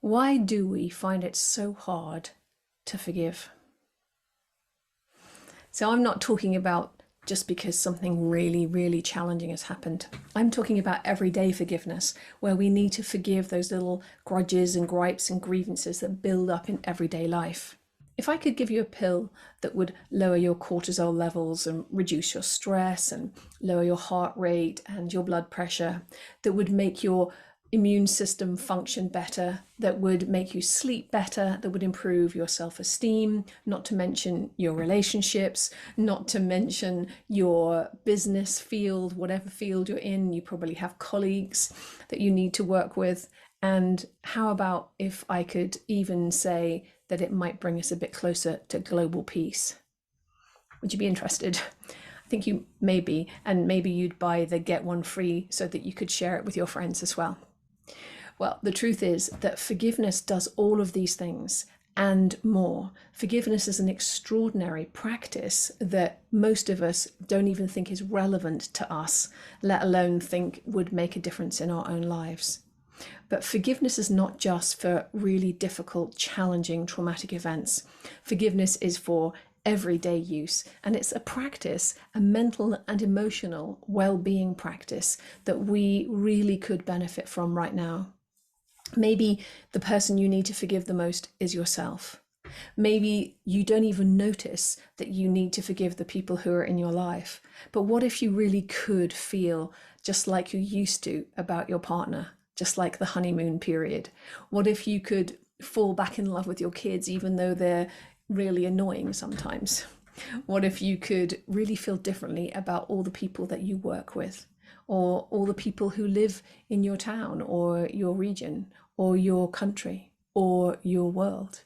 Why do we find it so hard to forgive? So I'm not talking about just because something really, really challenging has happened. I'm talking about everyday forgiveness, where we need to forgive those little grudges and gripes and grievances that build up in everyday life. If I could give you a pill that would lower your cortisol levels and reduce your stress and lower your heart rate and your blood pressure, that would make your immune system function better, that would make you sleep better, that would improve your self-esteem, not to mention your relationships, not to mention your business field, whatever field you're in, you probably have colleagues that you need to work with. And how about if I could even say that it might bring us a bit closer to global peace? Would you be interested? I think you may be, and maybe you'd buy the get one free so that you could share it with your friends as well. Well, the truth is that forgiveness does all of these things and more. Forgiveness is an extraordinary practice that most of us don't even think is relevant to us, let alone think would make a difference in our own lives. But forgiveness is not just for really difficult, challenging, traumatic events. Forgiveness is for everyday use, and it's a practice, a mental and emotional well-being practice that we really could benefit from right now. Maybe the person you need to forgive the most is yourself. Maybe you don't even notice that you need to forgive the people who are in your life. But what if you really could feel just like you used to about your partner, just like the honeymoon period? What if you could fall back in love with your kids, even though they're really annoying sometimes? What if you could really feel differently about all the people that you work with, or all the people who live in your town or your region or your country or your world?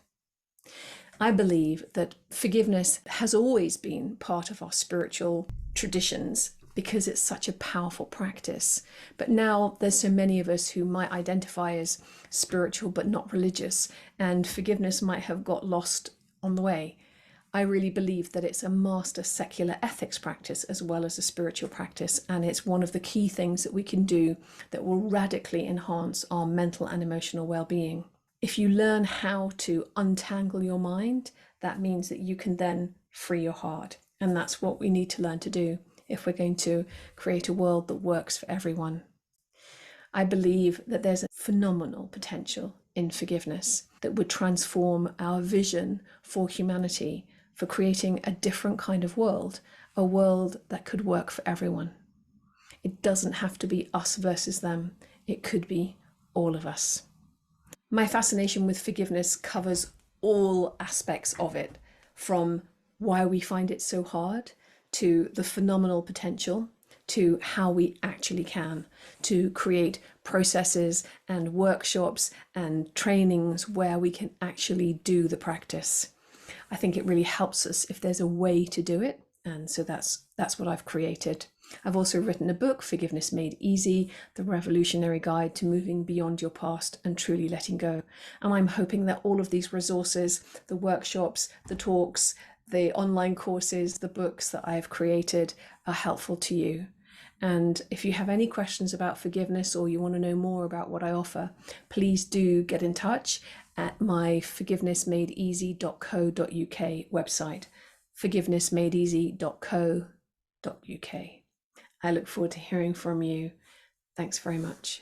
I believe that forgiveness has always been part of our spiritual traditions because it's such a powerful practice. But now there's so many of us who might identify as spiritual but not religious, and forgiveness might have got lost on the way. I really believe that it's a master secular ethics practice as well as a spiritual practice, and it's one of the key things that we can do that will radically enhance our mental and emotional well-being. If you learn how to untangle your mind, that means that you can then free your heart, and that's what we need to learn to do if we're going to create a world that works for everyone. I believe that there's a phenomenal potential in forgiveness that would transform our vision for humanity, for creating a different kind of world, a world that could work for everyone. It doesn't have to be us versus them. It could be all of us. My fascination with forgiveness covers all aspects of it, from why we find it so hard, to the phenomenal potential, to how we actually can, to create processes and workshops and trainings where we can actually do the practice. I think it really helps us if there's a way to do it, and so that's what I've created. I've also written a book, Forgiveness Made Easy, the revolutionary guide to moving beyond your past and truly letting go. And I'm hoping that all of these resources, the workshops, the talks, the online courses, the books that I've created are helpful to you. And if you have any questions about forgiveness or you want to know more about what I offer, please do get in touch at my forgivenessmadeeasy.co.uk website, forgivenessmadeeasy.co.uk. I look forward to hearing from you. Thanks very much.